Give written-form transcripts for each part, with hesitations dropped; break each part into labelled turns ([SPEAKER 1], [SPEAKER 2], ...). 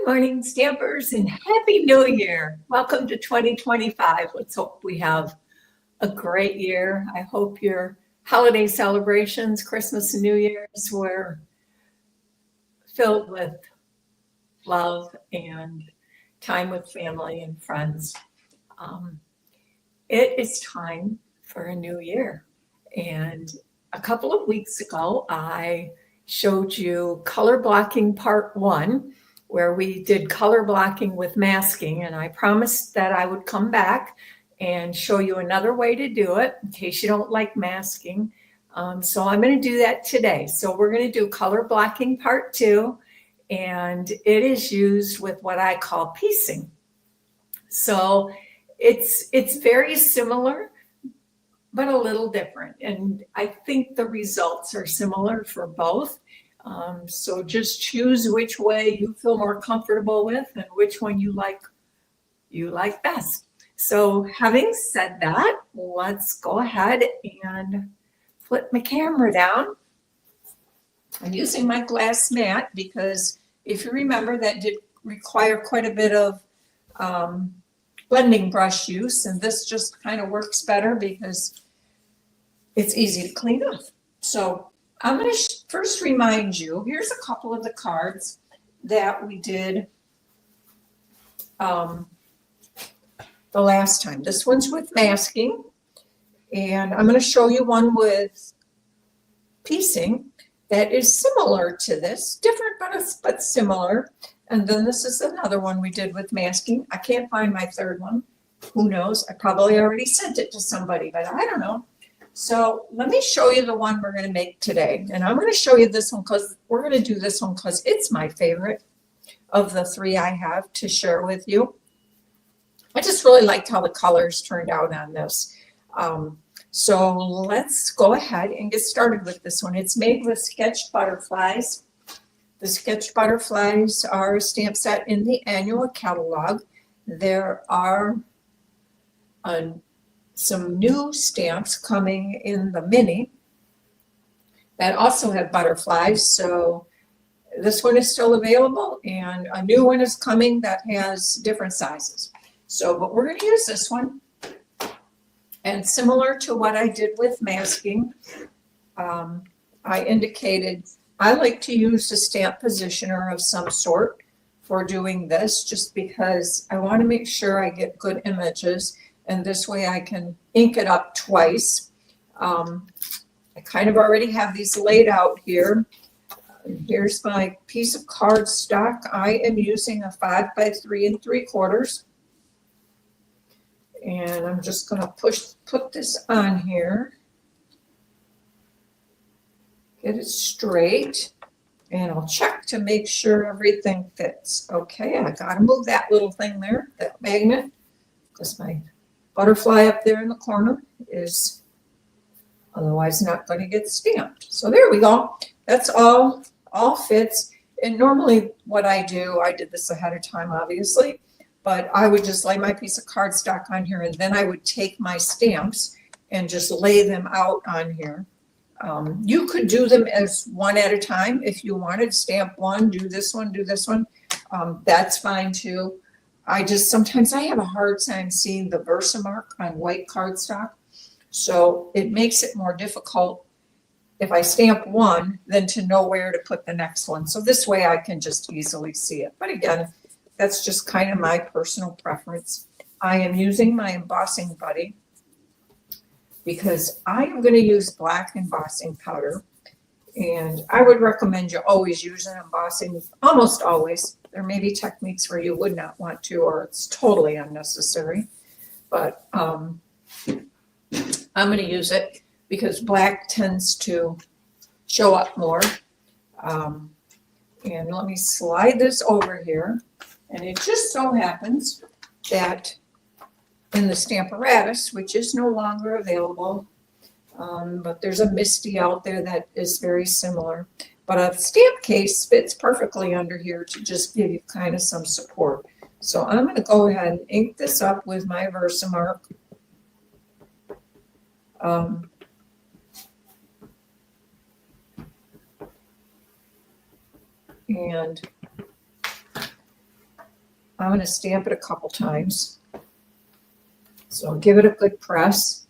[SPEAKER 1] Good morning, Stampers, and Happy New Year. Welcome to 2025. Let's hope we have a great year. I hope your holiday celebrations, Christmas and New Year's, were filled with love and time with family and friends. Um, it is time for a new year. And a couple of weeks ago, I showed you color blocking part 1, where we did color blocking with masking, and I promised that I would come back and show you another way to do it in case you don't like masking. So I'm going to do that today. So we're going to do color blocking part 2, and it is used with what I call piecing. So it's very similar, but a little different. And I think the results are similar for both. So just choose which way you feel more comfortable with and which one you like best. So having said that, let's go ahead and flip my camera down. I'm using my glass mat because if you remember, that did require quite a bit of blending brush use, and this just kind of works better because it's easy to clean up. So I'm going to first remind you, here's a couple of the cards that we did the last time. This one's with masking, and I'm going to show you one with piecing that is similar to this, different but similar. And then this is another one we did with masking. I can't find my third one. Who knows? I probably already sent it to somebody, but I don't know. So let me show you the one we're going to make today. And I'm going to show you this one because we're going to do this one because it's my favorite of the 3 I have to share with you. I just really liked how the colors turned out on this. So let's go ahead and get started with this one. It's made with sketched butterflies. The sketched butterflies are a stamp set in the annual catalog. There are some new stamps coming in the mini that also have butterflies. So this one is still available, and a new one is coming that has different sizes. So, but we're going to use this one. And similar to what I did with masking, I indicated I like to use a stamp positioner of some sort for doing this, just because I want to make sure I get good images. And this way I can ink it up twice. I kind of already have these laid out here. Here's my piece of cardstock. I am using a 5 by 3 3/4. And I'm just going to put this on here. Get it straight. And I'll check to make sure everything fits. Okay, I got to move that little thing there, that magnet, because my butterfly up there in the corner is otherwise not going to get stamped. So there we go. That's all fits. And normally what I do, I did this ahead of time, obviously, but I would just lay my piece of cardstock on here, and then I would take my stamps and just lay them out on here. You could do them as one at a time if you wanted. Stamp one, do this one, do this one. That's fine too. Sometimes I have a hard time seeing the Versamark on white cardstock. So it makes it more difficult if I stamp one than to know where to put the next one. So this way I can just easily see it. But again, that's just kind of my personal preference. I am using my embossing buddy because I am going to use black embossing powder. And I would recommend you always use an embossing, almost always. There may be techniques where you would not want to, or it's totally unnecessary. But I'm going to use it because black tends to show up more. And let me slide this over here. And it just so happens that in the Stamparatus, which is no longer available, but there's a Misty out there that is very similar. But a stamp case fits perfectly under here to just give you kind of some support. So I'm going to go ahead and ink this up with my Versamark. And I'm going to stamp it a couple times. So give it a good press.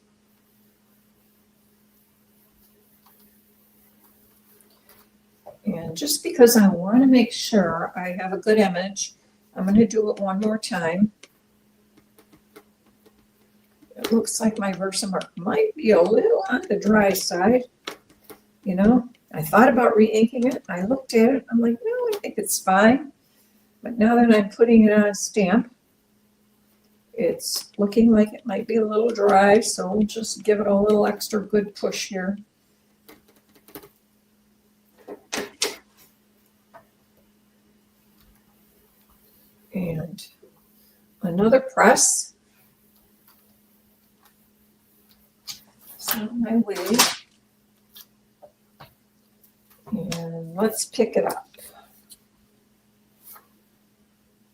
[SPEAKER 1] And just because I want to make sure I have a good image, I'm going to do it one more time. It looks like my Versamark might be a little on the dry side. You know, I thought about re-inking it. I looked at it. I'm like, no, I think it's fine. But now that I'm putting it on a stamp, it's looking like it might be a little dry. So we'll just give it a little extra good push here. And another press. On my way. And let's pick it up.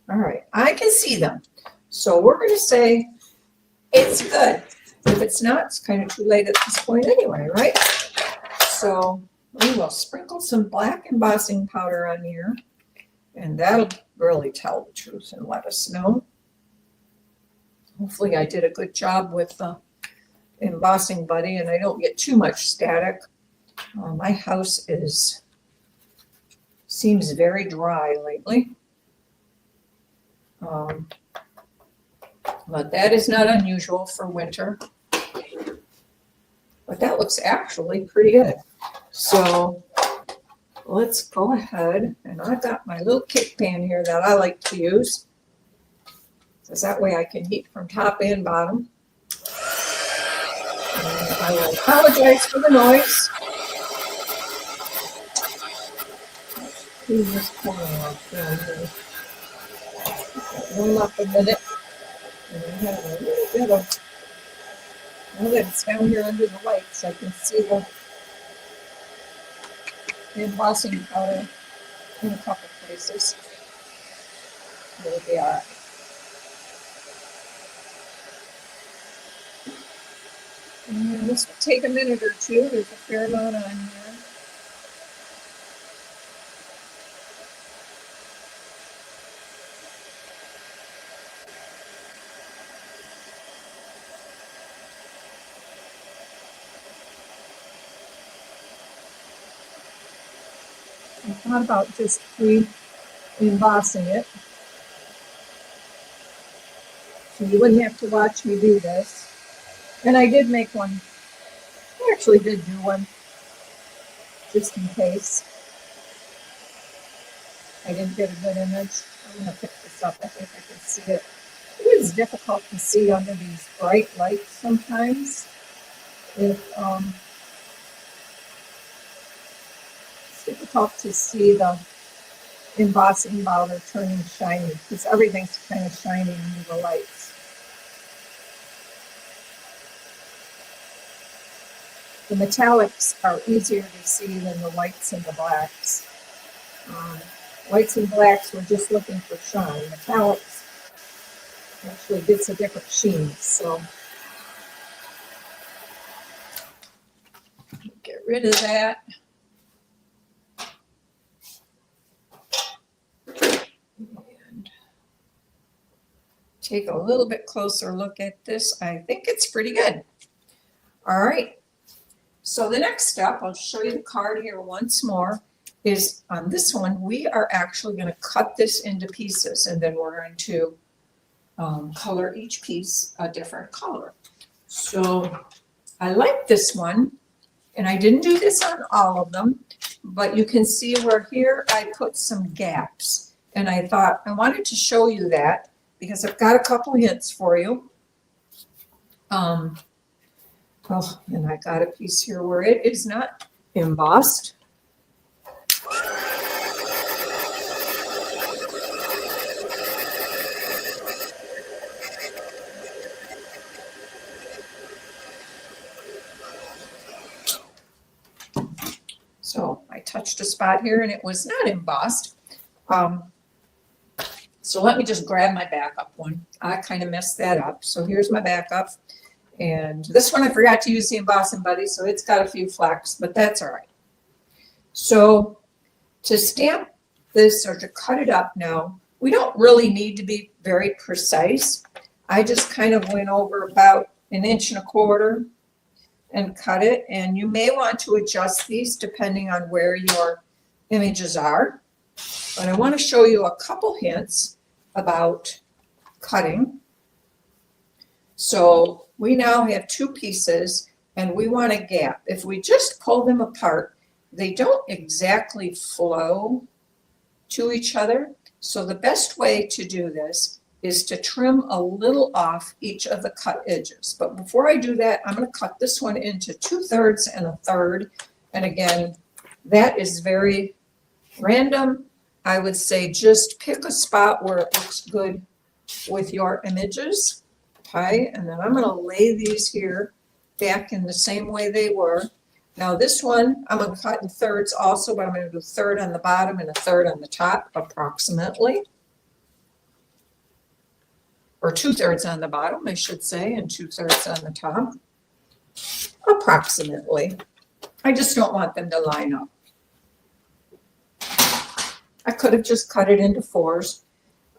[SPEAKER 1] All right, I can see them. So we're going to say it's good. If it's not, it's kind of too late at this point anyway, right? So we will sprinkle some black embossing powder on here, and that'll really tell the truth and let us know. Hopefully I did a good job with the embossing buddy and I don't get too much static. My house seems very dry lately. But that is not unusual for winter. But that looks actually pretty good. So let's go ahead, and I've got my little kick pan here that I like to use. Because that way I can heat from top and bottom. And I will apologize for the noise. Clean this corner off down here. Warm up a minute. And I have a little bit of, now that it's down here under the lights, I can see the embossing powder in a couple places. There they are. And this will take a minute or two. There's a fair amount on here. I thought about just pre-embossing it. So you wouldn't have to watch me do this. And I did make one. I actually did do one, just in case I didn't get a good image. I'm going to pick this up. I think I can see it. It is difficult to see under these bright lights sometimes. It's difficult to see the embossing powder turning shiny because everything's kind of shiny under the lights. The metallics are easier to see than the whites and the blacks. Whites and blacks, we're just looking for shine. Metallics actually gets a different sheen. So get rid of that. And take a little bit closer look at this. I think it's pretty good. All right. So the next step, I'll show you the card here once more, is on this one, we are actually going to cut this into pieces, and then we're going to color each piece a different color. So I like this one, and I didn't do this on all of them, but you can see where here I put some gaps. And I thought I wanted to show you that because I've got a couple hints for you. Oh, and I got a piece here where it is not embossed. So I touched a spot here and it was not embossed. So let me just grab my backup one. I kind of messed that up. So here's my backup. And this one I forgot to use the embossing buddy, so it's got a few flecks, but that's all right. So to stamp this or to cut it up now, We don't really need to be very precise. I just kind of went over about 1.25 inches and cut it, and you may want to adjust these depending on where your images are. But I want to show you a couple hints about cutting. So we now have 2 pieces and we want a gap. If we just pull them apart, they don't exactly flow to each other. So the best way to do this is to trim a little off each of the cut edges. But before I do that, I'm going to cut this one into 2/3 and 1/3. And again, that is very random. I would say just pick a spot where it looks good with your images. Okay, and then I'm going to lay these here back in the same way they were. Now this one, I'm going to cut in thirds also, but I'm going to do 1/3 on the bottom and 1/3 on the top, approximately. Or 2/3 on the bottom, I should say, and 2/3 on the top, approximately. I just don't want them to line up. I could have just cut it into 4s,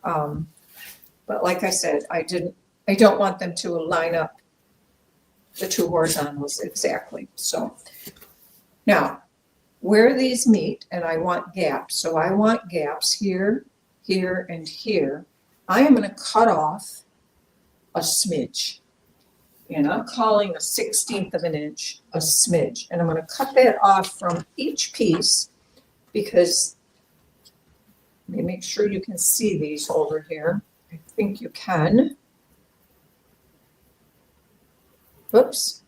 [SPEAKER 1] but like I said, I don't want them to line up the 2 horizontals exactly. So now, where these meet, and I want gaps, so I want gaps here, here, and here, I am going to cut off a smidge. And I'm calling 1/16 of an inch a smidge. And I'm going to cut that off from each piece because, let me make sure you can see these over here. I think you can. Whoops.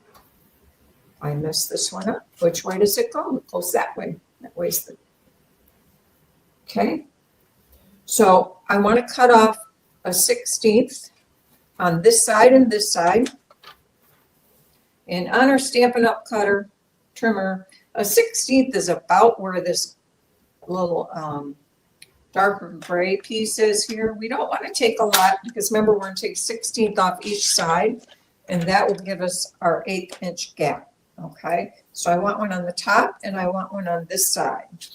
[SPEAKER 1] I messed this one up. Which way does it go? It goes that way. That way's the. Okay. So I want to cut off 1/16 on this side and this side. And on our Stampin' Up! Cutter, trimmer, 1/16 is about where this little darker gray piece is here. We don't want to take a lot because remember we're going to take 1/16 off each side, and that will give us our 1/8 inch gap. Okay, so I want one on the top and I want one on this side.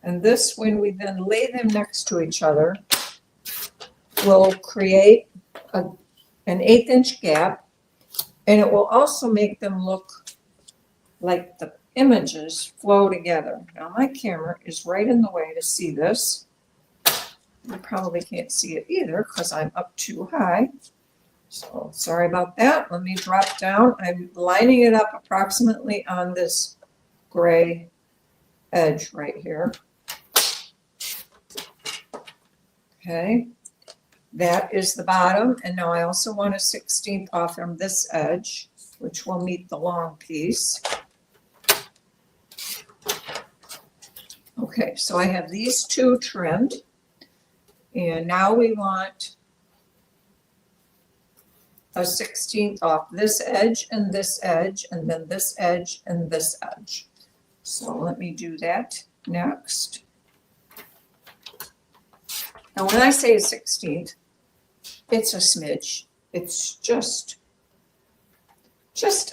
[SPEAKER 1] And this, when we then lay them next to each other, will create an 1/8 inch gap, and it will also make them look like the images flow together. Now my camera is right in the way to see this. You probably can't see it either because I'm up too high. So sorry about that. Let me drop down. I'm lining it up approximately on this gray edge right here. Okay, that is the bottom. And now I also want 1/16 off from this edge, which will meet the long piece. Okay, so I have these 2 trimmed. And now we want 1/16 off this edge, and then this edge, and this edge. So let me do that next. Now when I say 1/16, it's a smidge. It's just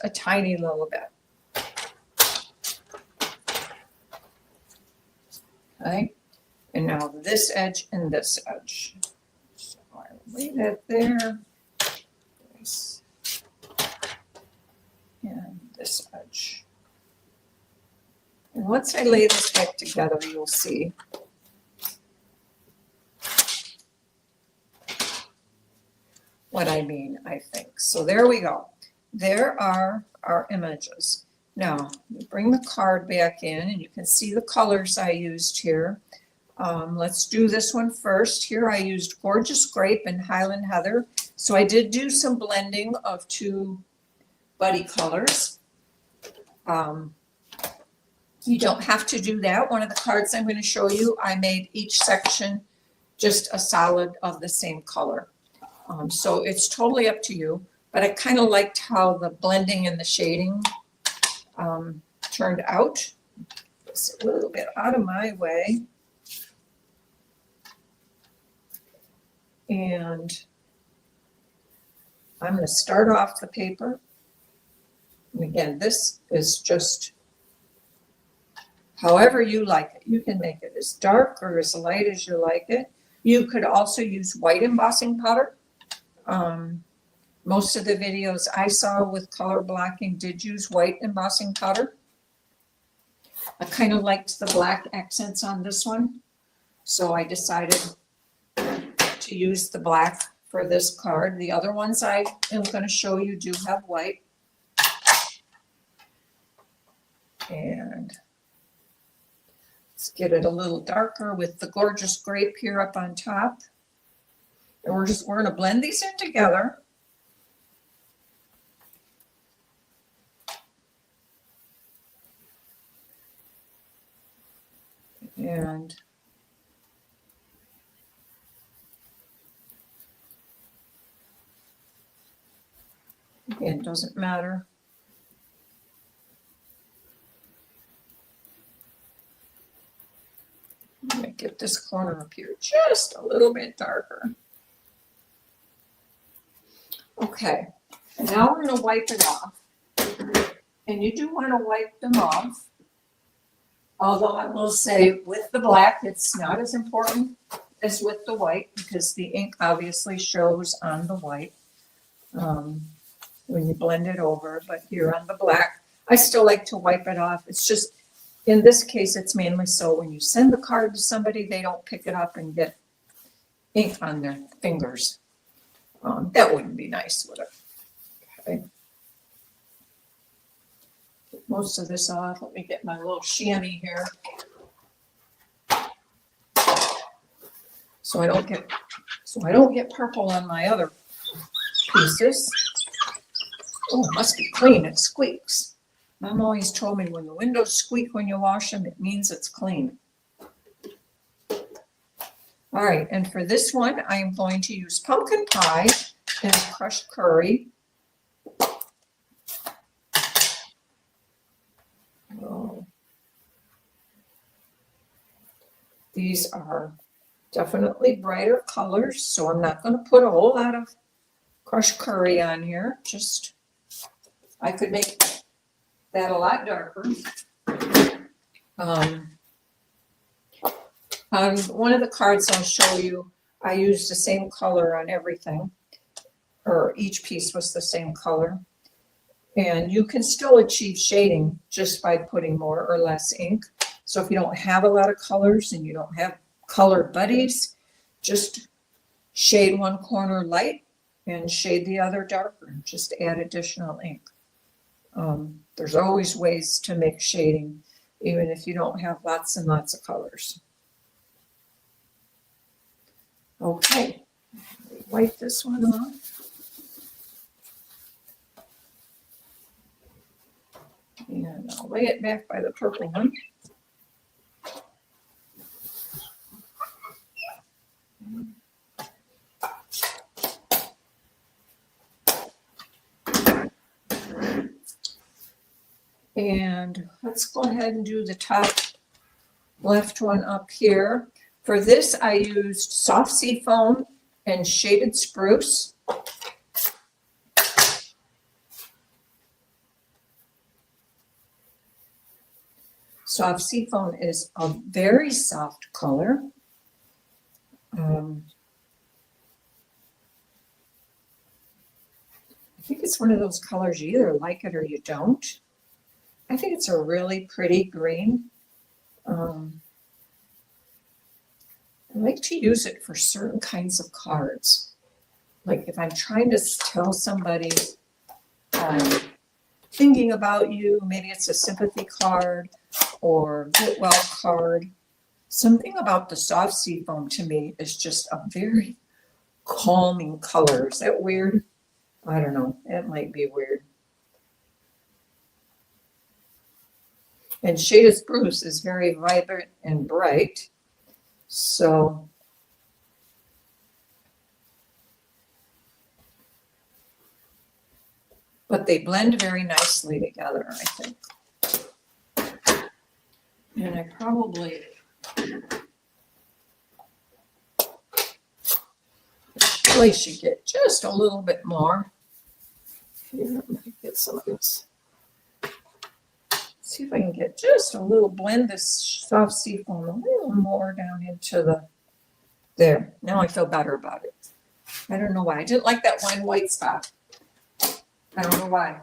[SPEAKER 1] a tiny little bit. Okay, and now this edge and this edge. So I lay that there. This and this edge. And once I lay this back together, you'll see what I mean, I think. So there we go. There are our images. Now, bring the card back in, and you can see the colors I used here. Let's do this one first. Here I used Gorgeous Grape and Highland Heather. So I did do some blending of 2 buddy colors. You don't have to do that. One of the cards I'm going to show you, I made each section just a solid of the same color. So it's totally up to you, but I kind of liked how the blending and the shading turned out. It's a little bit out of my way. And I'm going to start off the paper. And again, this is just however you like it. You can make it as dark or as light as you like it. You could also use white embossing powder. Most of the videos I saw with color blocking did use white embossing powder. I kind of liked the black accents on this one, so I decided to use the black for this card. The other ones I am going to show you do have white. And let's get it a little darker with the gorgeous grape here up on top. And we're going to blend these in together. And again, doesn't matter. I'm going to get this corner up here just a little bit darker. Okay, and now we're going to wipe it off. And you do want to wipe them off. Although I will say with the black, it's not as important as with the white because the ink obviously shows on the white when you blend it over. But here on the black, I still like to wipe it off. It's just, in this case, it's mainly so when you send the card to somebody, they don't pick it up and get ink on their fingers. That wouldn't be nice, would it? Okay. Get most of this off. Let me get my little chamois here. So I don't get purple on my other pieces. Oh, it must be clean. It squeaks. Mom always told me when the windows squeak when you wash them, it means it's clean. All right, and for this one, I am going to use pumpkin pie and crushed curry. Oh. These are definitely brighter colors, so I'm not going to put a whole lot of crushed curry on here. Just, I could make that a lot darker. On one of the cards I'll show you, I used the same color on everything, or each piece was the same color. And you can still achieve shading just by putting more or less ink. So if you don't have a lot of colors and you don't have color buddies, just shade one corner light and shade the other darker. Just add additional ink. There's always ways to make shading, even if you don't have lots and lots of colors. Okay, wipe this one off. And I'll lay it back by the purple one. And let's go ahead and do the top left one up here. For this, I used soft sea foam and shaded spruce. Soft sea foam is a very soft color. I think it's one of those colors you either like it or you don't. I think it's a really pretty green. I like to use it for certain kinds of cards. Like if I'm trying to tell somebody thinking about you, maybe it's a sympathy card or get well card. Something about the soft sea foam to me is just a very calming color. Is that weird? I don't know. It might be weird. And shaded spruce is very vibrant and bright. So but they blend very nicely together, I think. And I probably should get just a little bit more. Here, I might get some of this. It's See if I can get just a little blend this soft seafoam a little more down into the, there. Now I feel better about it. I don't know why. I didn't like that one white spot. I don't know why.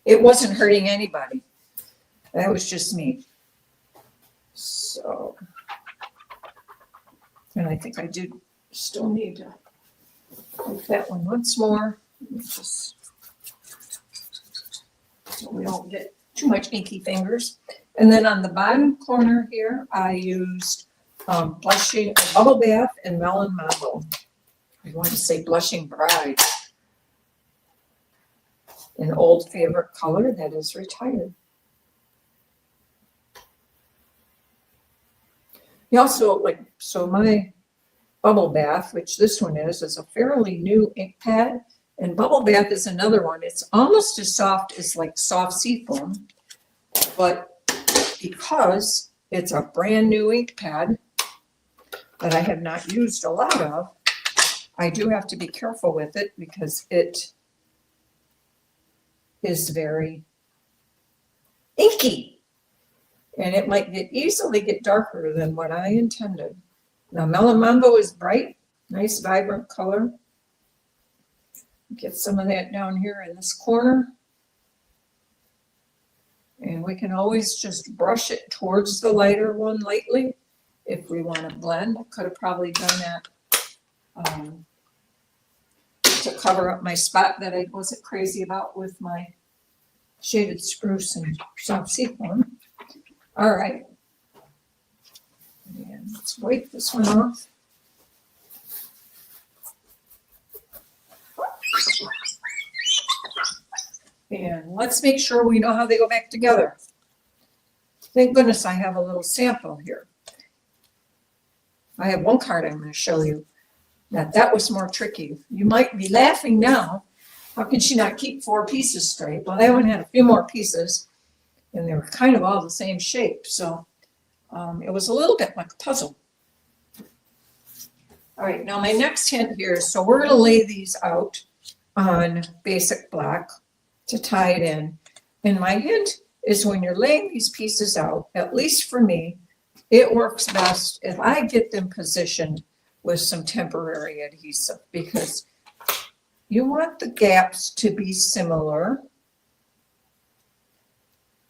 [SPEAKER 1] It wasn't hurting anybody. That was just me. So, and I think I do still need to make that one once more. Just so we don't get too much inky fingers. And then on the bottom corner here, I used blushing bubble bath and melon mambo. I want to say blushing bride. An old favorite color that is retired. You also like, so my bubble bath, which this one is a fairly new ink pad. And bubble bath is another one. It's almost as soft as like soft seafoam, but because it's a brand new ink pad that I have not used a lot of, I do have to be careful with it because it is very inky and it might easily get darker than what I intended. Now melon mambo is bright, nice vibrant color. Get some of that down here in this corner. And we can always just brush it towards the lighter one lightly if we want to blend. I could have probably done that to cover up my spot that I wasn't crazy about with my shaded spruce and soft seafoam. All right. And let's wipe this one off. And let's make sure we know how they go back together. Thank goodness I have a little sample here. I have one card I'm going to show you that was more tricky. You might be laughing now. How can she not keep 4 pieces straight? Well, that one had a few more pieces and they were kind of all the same shape. So it was a little bit like a puzzle. All right, now my next hint here is, so we're going to lay these out on basic black to tie it in. And my hint is when you're laying these pieces out, at least for me, it works best if I get them positioned with some temporary adhesive because you want the gaps to be similar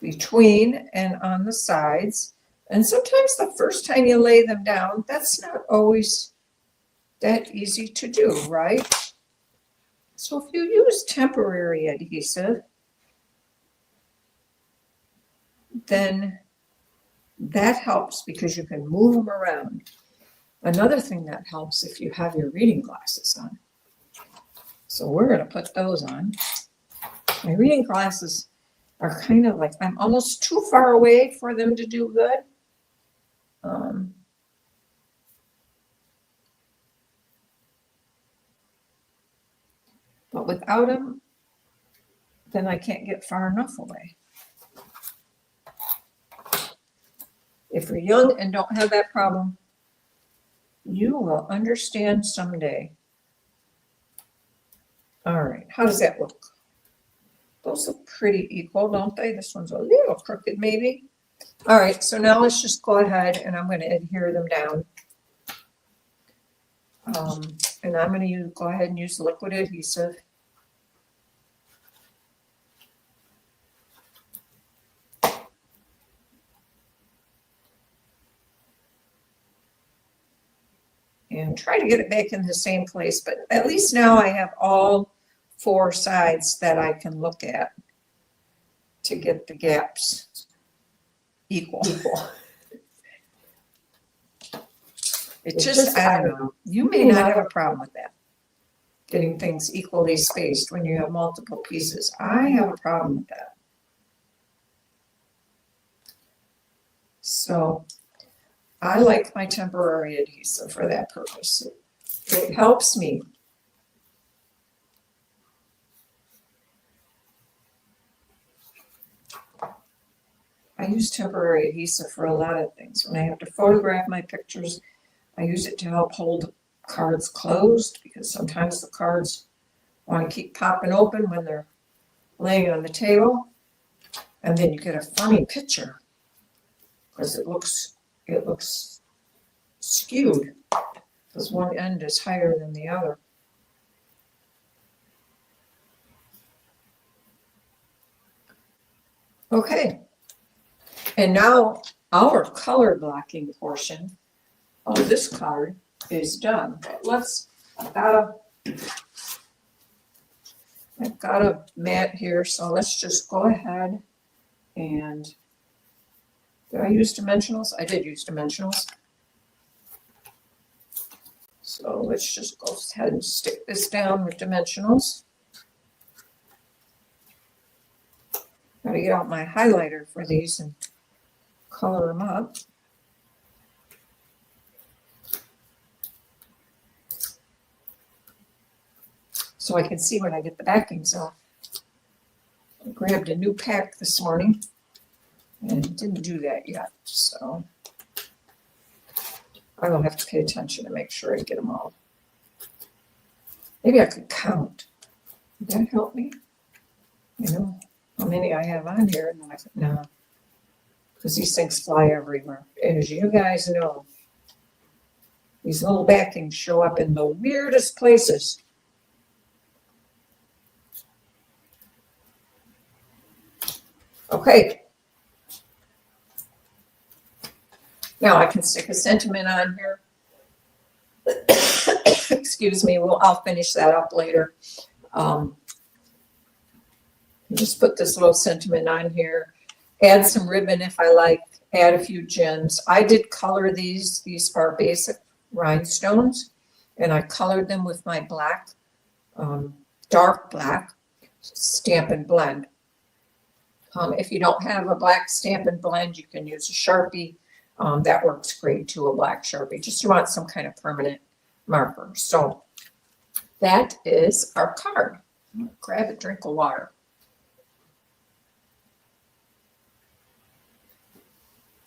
[SPEAKER 1] between and on the sides. And sometimes the first time you lay them down, that's not always that easy to do, right? So if you use temporary adhesive, then that helps because you can move them around. Another thing that helps if you have your reading glasses on. So we're going to put those on. My reading glasses are kind of like, I'm almost too far away for them to do good. But without them, then I can't get far enough away. If you're young and don't have that problem, you will understand someday. All right, how does that look? Those look pretty equal, don't they? This one's a little crooked maybe. All right, so now let's just go ahead and I'm going to adhere them down. And I'm going to go ahead and use liquid adhesive. And try to get it back in the same place, but at least now I have all 4 sides that I can look at to get the gaps equal. It's just, I don't know, you may not have a problem with that, getting things equally spaced when you have multiple pieces. I have a problem with that. So I like my temporary adhesive for that purpose. It helps me. I use temporary adhesive for a lot of things. When I have to photograph my pictures, I use it to help hold cards closed because sometimes the cards want to keep popping open when they're laying on the table. And then you get a funny picture because it looks skewed because one end is higher than the other. Okay, and now our color blocking portion of this card is done. I've got a mat here, so let's just go ahead and, did I use dimensionals? I did use dimensionals. So let's just go ahead and stick this down with dimensionals. Gotta get out my highlighter for these and color them up. So I can see when I get the backings off. I grabbed a new pack this morning and didn't do that yet, so I will have to pay attention to make sure I get them all. Maybe I could count. Would that help me? You know how many I have on here, and then I could, no, because these things fly everywhere. As you guys know, these little backings show up in the weirdest places. Okay. Now I can stick a sentiment on here. Excuse me. I'll finish that up later. Just put this little sentiment on here. Add some ribbon if I like. Add a few gems. I did color these. These are basic rhinestones, and I colored them with my black, dark black Stampin' Blend. If you don't have a black Stampin' Blend, you can use a Sharpie. That works great too, a black Sharpie. Just you want some kind of permanent marker. So that is our card. Grab a drink of water.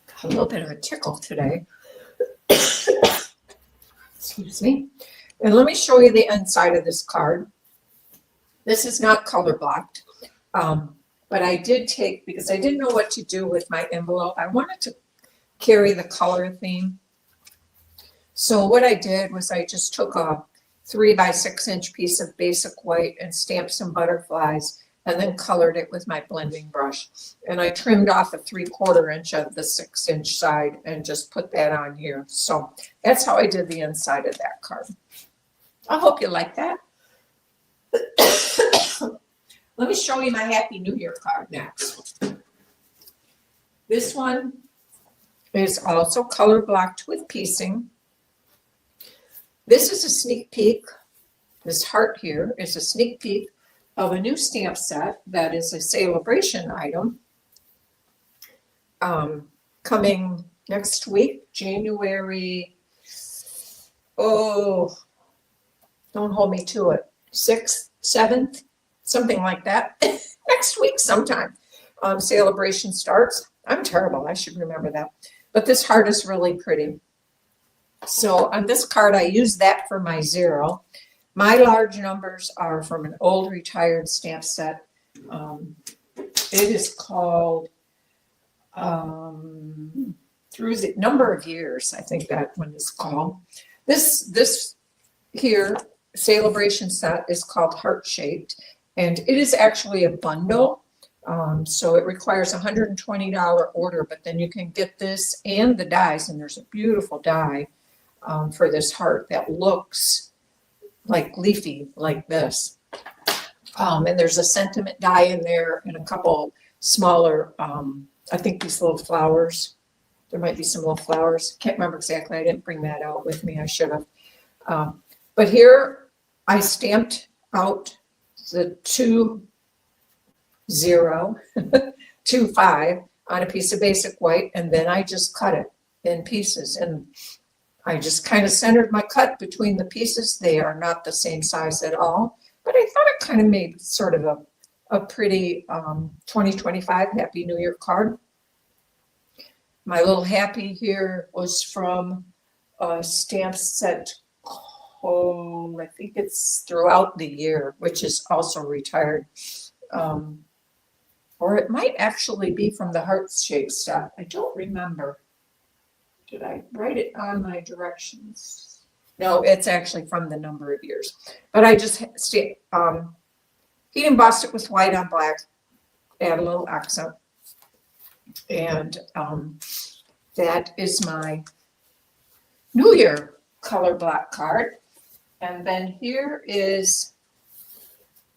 [SPEAKER 1] Got a little bit of a tickle today. Excuse me. And let me show you the inside of this card. This is not color blocked. But I did take, because I didn't know what to do with my envelope, I wanted to carry the color theme. So what I did was I just took a 3 by 6 inch piece of basic white and stamped some butterflies and then colored it with my blending brush. And I trimmed off a 3/4 inch of the 6 inch side and just put that on here. So that's how I did the inside of that card. I hope you like that. Let me show you my Happy New Year card next. This one is also color blocked with piecing. This is a sneak peek. This heart here is a sneak peek of a new stamp set that is a celebration item coming next week, January, don't hold me to it, 6th, 7th, something like that. Next week sometime. Celebration starts. I'm terrible. I should remember that. But this heart is really pretty. So on this card, I use that for my 0. My large numbers are from an old retired stamp set. It is called Through the Number of Years. I think that one is called. This here celebration set is called Heart Shaped. And it is actually a bundle, so it requires a $120 order, but then you can get this and the dies, and there's a beautiful die for this heart that looks like leafy, like this. And there's a sentiment die in there and a couple smaller, I think these little flowers. There might be some little flowers. Can't remember exactly. I didn't bring that out with me. I should have. But here I stamped out the 2, 0, 2, 5 on a piece of basic white, and then I just cut it in pieces. And I just kind of centered my cut between the pieces. They are not the same size at all, but I thought it kind of made sort of a pretty 2025 Happy New Year card. My little happy here was from a stamp set. I think it's Throughout the Year, which is also retired. or it might actually be from the heart-shaped stuff. I don't remember. Did I write it on my directions? No, it's actually from the number of years. But I just heat embossed it with white on black, add a little accent. And that is my New Year color block card. And then here is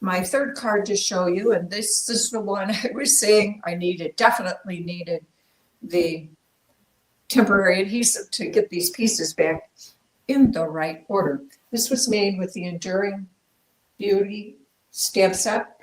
[SPEAKER 1] my third card to show you. And this is the one I was saying I definitely needed the temporary adhesive to get these pieces back in the right order. This was made with the Enduring Beauty stamp set.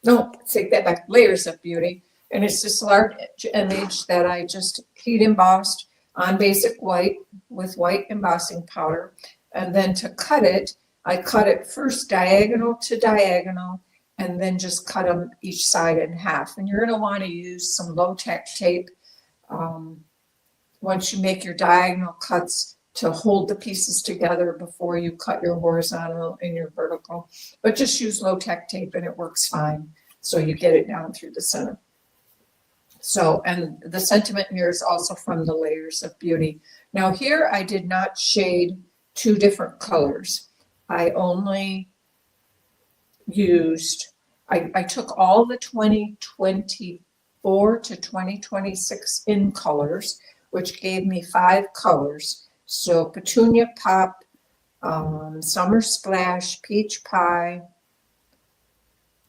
[SPEAKER 1] No, take that back, Layers of Beauty. And it's this large image that I just heat embossed on basic white with white embossing powder. And then to cut it, I cut it first diagonal to diagonal and then just cut them each side in half. And you're going to want to use some low-tack tape once you make your diagonal cuts to hold the pieces together before you cut your horizontal and your vertical. But just use low-tack tape and it works fine. So you get it down through the center. So, and the sentiment here is also from the Layers of Beauty. Now here I did not shade two different colors. I only used, I took all the 2024 to 2026 in colors, which gave me 5 colors. So Petunia Pop, Summer Splash, Peach Pie,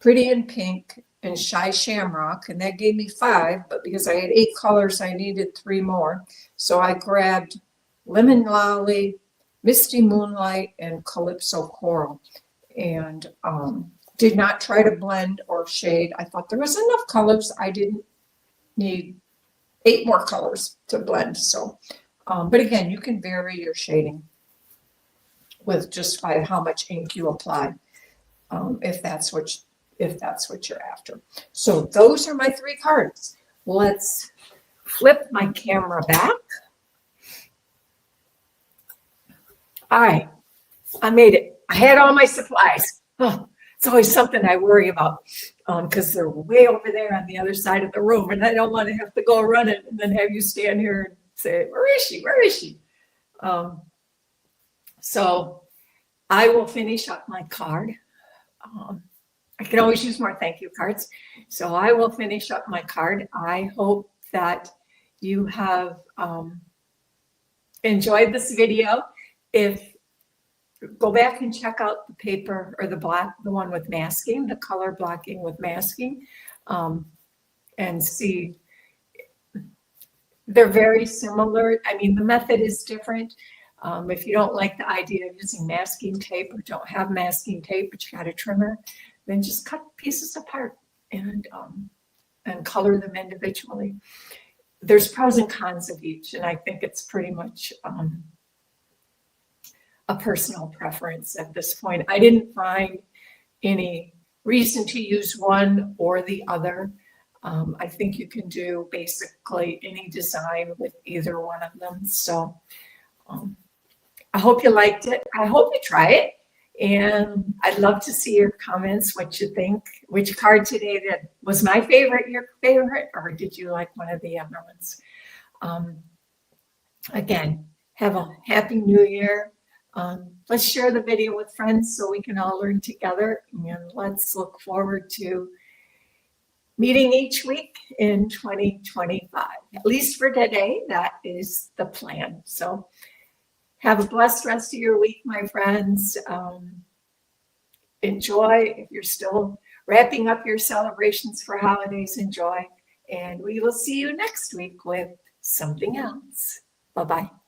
[SPEAKER 1] Pretty in Pink, and Shy Shamrock, and that gave me 5, but because I had 8 colors, I needed 3 more. So I grabbed Lemon Lolly, Misty Moonlight, and Calypso Coral, and did not try to blend or shade. I thought there was enough colors. I didn't need 8 more colors to blend. So, but again, you can vary your shading with just by how much ink you apply, if that's what you're after. So those are my 3 cards. Let's flip my camera back. All right, I made it. I had all my supplies. Oh, it's always something I worry about because they're way over there on the other side of the room, and I don't want to have to go running and then have you stand here and say, "Where is she? Where is she?" So I will finish up my card. I can always use more thank you cards. So I will finish up my card. I hope that you have enjoyed this video. If go back and check out the paper or the one with masking, the color blocking with masking, and see. They're very similar. I mean, the method is different. If you don't like the idea of using masking tape or don't have masking tape, but you got a trimmer, then just cut pieces apart and color them individually. There's pros and cons of each, and I think it's pretty much a personal preference at this point. I didn't find any reason to use one or the other. I think you can do basically any design with either one of them. So I hope you liked it. I hope you try it. And I'd love to see your comments, what you think, which card today that was my favorite, your favorite, or did you like one of the other ones? Again, have a happy new year. Let's share the video with friends so we can all learn together, and let's look forward to meeting each week in 2025. At least for today, that is the plan. So have a blessed rest of your week, my friends. Enjoy. If you're still wrapping up your celebrations for holidays, enjoy. And we will see you next week with something else. Bye-bye.